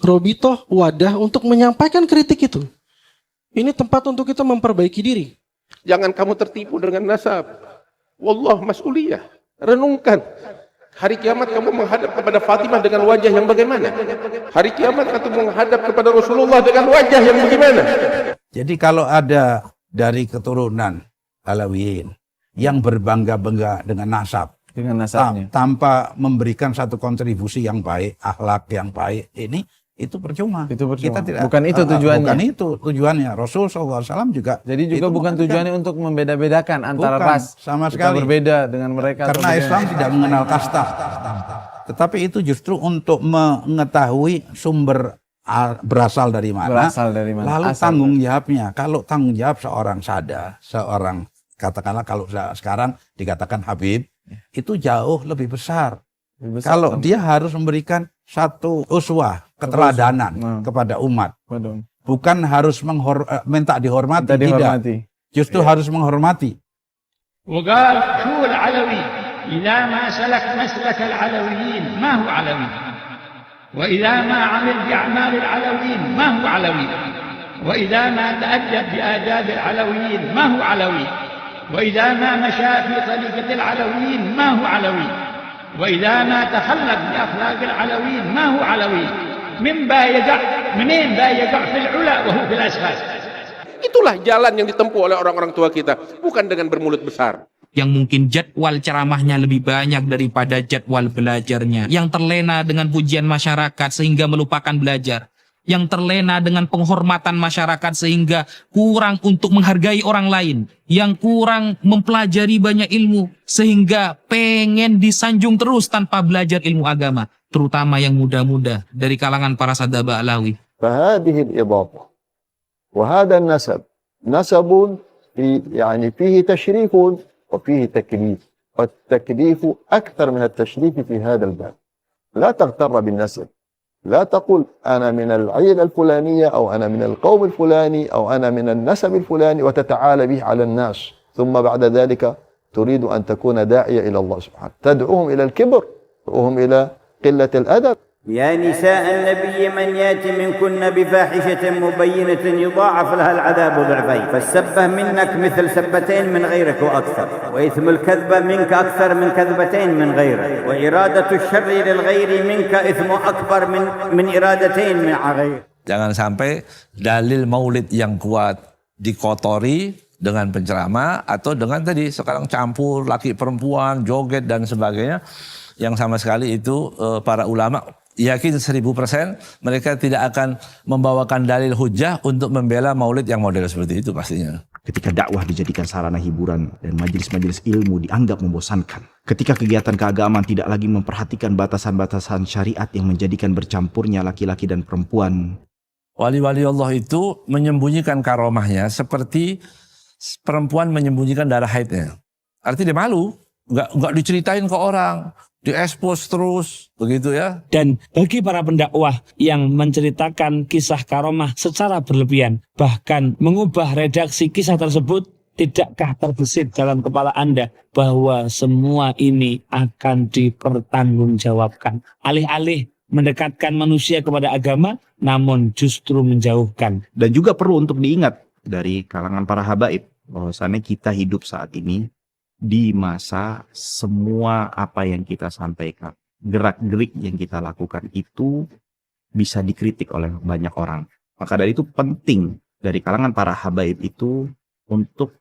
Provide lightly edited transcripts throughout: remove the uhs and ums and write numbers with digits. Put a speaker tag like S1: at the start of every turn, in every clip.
S1: robitoh, wadah untuk menyampaikan kritik itu. Ini tempat untuk kita memperbaiki diri.
S2: Jangan kamu tertipu dengan nasab. Wallah mas'uliyah. Renungkan. Hari kiamat kamu menghadap kepada Fatimah dengan wajah yang bagaimana? Hari kiamat kamu menghadap kepada Rasulullah dengan wajah yang bagaimana?
S3: Jadi kalau ada dari keturunan Alawiyin yang berbangga-bangga dengan nasab,
S4: Dengan nasabnya.
S3: tanpa memberikan satu kontribusi yang baik, akhlak yang baik, itu percuma.
S4: Itu percuma.
S3: Kita tidak,
S4: Bukan itu tujuannya.
S3: Bukan itu tujuannya. Rasul SAW juga.
S4: Jadi juga
S3: itu
S4: bukan
S3: mengatakan,
S4: tujuannya untuk membeda-bedakan antara
S3: bukan,
S4: ras.
S3: sama
S4: Kita
S3: sekali.
S4: berbeda dengan mereka.
S3: Karena
S4: atau
S3: Islam tidak mengenal kasta. Tetapi itu justru untuk mengetahui sumber berasal dari mana.
S4: Berasal dari mana.
S3: Lalu
S4: Asal
S3: tanggung jawabnya. Kalau tanggung jawab seorang sada, seorang katakanlah kalau sekarang dikatakan Habib, itu jauh lebih besar.
S4: lebih besar.
S3: Kalau dia harus memberikan satu uswah, keteladanan kepada umat.
S4: Waduh.
S3: Bukan harus minta dihormati,
S4: Minta dihormati.
S3: tidak. Justru harus menghormati.
S5: وقال شو العلوي إذا ما سلك مسلك العلويين ما هو علوي وإذا ما عمل بأعمال العلويين ما هو علوي وإذا ما تأدب بآداب العلويين ما هو علوي وإذا ما مشى في طريقة العلويين ما هو علوي وإذا ما تخلق بأخلاق العلويين ما هو علوي منين يقع في العلا وهو في الأسفل.
S2: Itulah jalan yang ditempuh oleh orang-orang tua kita, bukan dengan bermulut besar.
S6: Yang mungkin jadwal ceramahnya lebih banyak daripada jadwal belajarnya, yang terlena dengan pujian masyarakat sehingga melupakan belajar, yang terlena dengan penghormatan masyarakat sehingga kurang untuk menghargai orang lain, yang kurang mempelajari banyak ilmu sehingga pengen disanjung terus tanpa belajar ilmu agama, terutama yang muda-muda dari kalangan para sadaba Alawi.
S7: فهذه الإضافة وهذا النسب نسب فيه تشريف وفيه تكليف، والتكليف أكثر من التشريف في هذا الباب. لا تغتر بالنسب، لا تقل أنا من العيلة الفلانية أو أنا من القوم الفلاني أو أنا من النسب الفلاني وتتعالى به على الناس، ثم بعد ذلك تريد أن تكون داعية إلى الله سبحانه، تدعوهم إلى الكبر وهم إلى قلة الأدب.
S8: يا نساء النبي من يأتي منكن بفاحشة مبينة يضاعف لها العذاب ضعفين، فالسبة منك مثل سبتين من غيرك وأكثر، وإثم الكذبة منك أكثر من كذبتين من غيرك، وإرادة الشر للغير منك إثم أكبر من إرادتين من غيرك.
S9: Jangan sampai dalil maulid yang kuat dikotori dengan penceramah atau dengan tadi sekarang campur laki perempuan, joget dan sebagainya, yang sama sekali itu para ulama yakin 1000% mereka tidak akan membawakan dalil hujah untuk membela maulid yang model seperti itu pastinya.
S10: Ketika dakwah dijadikan sarana hiburan dan majelis-majelis ilmu dianggap membosankan. Ketika kegiatan keagamaan tidak lagi memperhatikan batasan-batasan syariat yang menjadikan bercampurnya laki-laki dan perempuan.
S9: Wali-wali Allah itu menyembunyikan karomahnya seperti perempuan menyembunyikan darah haidnya. Artinya dia malu, nggak diceritain ke orang. Diekspos terus, begitu ya.
S11: Dan bagi para pendakwah yang menceritakan kisah karomah secara berlebihan, bahkan mengubah redaksi kisah tersebut, tidakkah terbesit dalam kepala Anda bahwa semua ini akan dipertanggungjawabkan? Alih-alih mendekatkan manusia kepada agama, namun justru menjauhkan.
S10: Dan juga perlu untuk diingat dari kalangan para habaib, bahwasannya kita hidup saat ini di masa semua apa yang kita sampaikan, gerak-gerik yang kita lakukan itu bisa dikritik oleh banyak orang. Maka dari itu penting dari kalangan para habaib itu untuk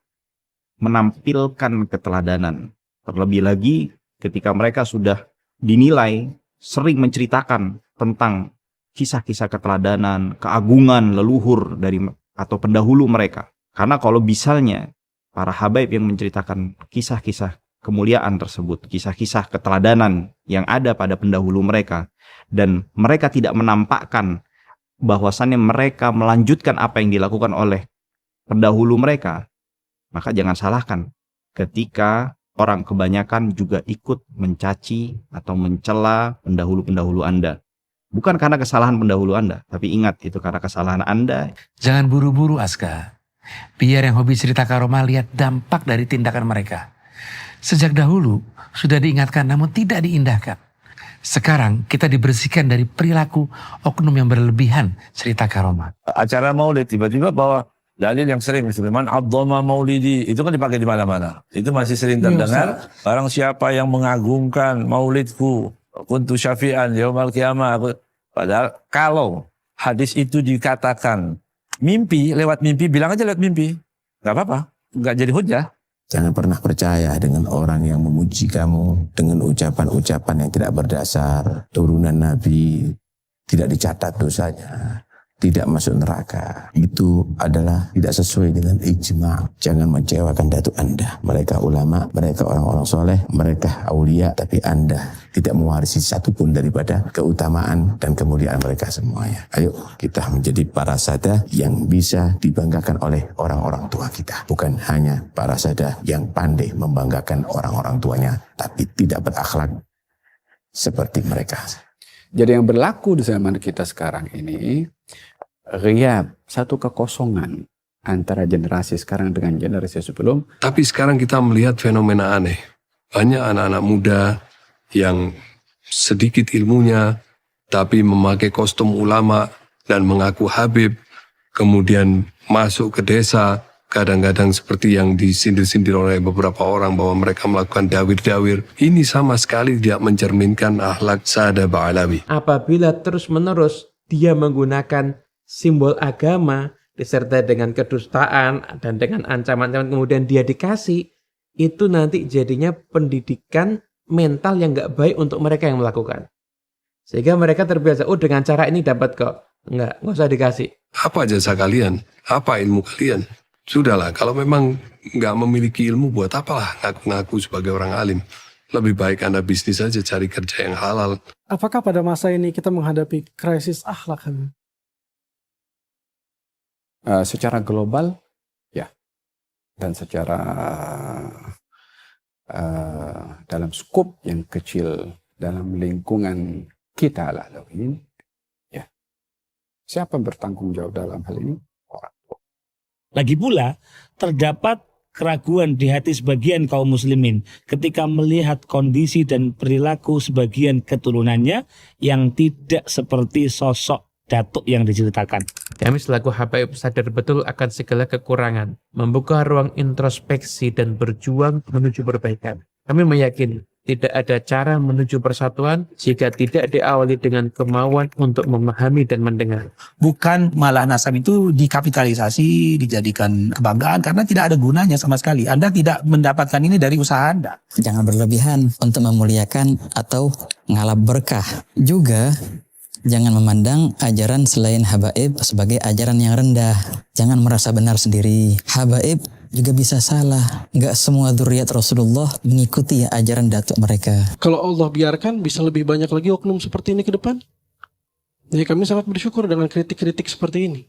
S10: menampilkan keteladanan. Terlebih lagi ketika mereka sudah dinilai sering menceritakan tentang kisah-kisah keteladanan, keagungan leluhur dari atau pendahulu mereka. Karena kalau misalnya para habaib yang menceritakan kisah-kisah kemuliaan tersebut, kisah-kisah keteladanan yang ada pada pendahulu mereka, dan mereka tidak menampakkan bahwasannya mereka melanjutkan apa yang dilakukan oleh pendahulu mereka, maka jangan salahkan ketika orang kebanyakan juga ikut mencaci atau mencela pendahulu-pendahulu Anda. Bukan karena kesalahan pendahulu Anda, tapi ingat itu karena kesalahan Anda.
S12: Jangan buru-buru, Aska. Biar yang hobi cerita karomah lihat dampak dari tindakan mereka. Sejak dahulu sudah diingatkan namun tidak diindahkan. Sekarang kita dibersihkan dari perilaku oknum yang berlebihan cerita karomah.
S9: Acara maulid tiba-tiba bawa dalil yang sering, man abdoma maulidi, itu kan dipakai di mana-mana. Itu masih sering terdengar. Barang siapa yang mengagungkan maulidku, kuntu syafi'an yaumal qiyamah. Padahal kalau hadis itu dikatakan mimpi, lewat mimpi, bilang aja lewat mimpi. Nggak apa-apa, nggak jadi hujah.
S13: Jangan pernah percaya dengan orang yang memuji kamu dengan ucapan-ucapan yang tidak berdasar. Turunan Nabi tidak dicatat dosanya, tidak masuk neraka. Itu adalah tidak sesuai dengan ijma'. Jangan mengecewakan datuk Anda. Mereka ulama, mereka orang-orang soleh, mereka aulia, tapi Anda tidak mewarisi satupun daripada keutamaan dan kemuliaan mereka semuanya. Ayo kita menjadi para sada yang bisa dibanggakan oleh orang-orang tua kita. Bukan hanya para sada yang pandai membanggakan orang-orang tuanya, tapi tidak berakhlak seperti mereka.
S14: Jadi yang berlaku di zaman kita sekarang ini, ghiyab, satu kekosongan antara generasi sekarang dengan generasi sebelum.
S15: Tapi sekarang kita melihat fenomena aneh. Banyak anak-anak muda yang sedikit ilmunya, tapi memakai kostum ulama dan mengaku habib, kemudian masuk ke desa, kadang-kadang seperti yang disindir-sindir oleh beberapa orang bahwa mereka melakukan dawir-dawir. Ini sama sekali tidak mencerminkan akhlak sada ba'alawi.
S16: Apabila terus-menerus dia menggunakan simbol agama disertai dengan kedustaan dan dengan ancaman-ancaman kemudian dia dikasih, itu nanti jadinya pendidikan mental yang nggak baik untuk mereka yang melakukan. Sehingga mereka terbiasa, oh dengan cara ini dapat kok. Nggak usah dikasih.
S15: Apa jasa kalian? Apa ilmu kalian? Sudahlah, kalau memang nggak memiliki ilmu, buat apalah ngaku-ngaku sebagai orang alim. Lebih baik Anda bisnis saja, cari kerja yang halal.
S1: Apakah pada masa ini kita menghadapi krisis akhlak?
S14: Secara global, ya. Dan secara dalam skop yang kecil, dalam lingkungan kita lalui, ya. Siapa bertanggung jawab dalam hal ini? Orang tua.
S11: Lagi pula, terdapat keraguan di hati sebagian kaum muslimin ketika melihat kondisi dan perilaku sebagian keturunannya yang tidak seperti sosok datuk yang diceritakan.
S16: Kami selaku habaib sadar betul akan segala kekurangan, membuka ruang introspeksi dan berjuang menuju perbaikan. Kami meyakini tidak ada cara menuju persatuan jika tidak diawali dengan kemauan untuk memahami dan mendengar.
S17: Bukan malah nasab itu dikapitalisasi, dijadikan kebanggaan karena tidak ada gunanya sama sekali. Anda tidak mendapatkan ini dari usaha Anda.
S18: Jangan berlebihan untuk memuliakan atau ngalap berkah. Juga jangan memandang ajaran selain habaib sebagai ajaran yang rendah. Jangan merasa benar sendiri. Habaib juga bisa salah. Gak semua dzurriyyat Rasulullah mengikuti ajaran datuk mereka.
S1: Kalau Allah biarkan, bisa lebih banyak lagi oknum seperti ini ke depan. Jadi kami sangat bersyukur dengan kritik-kritik seperti ini.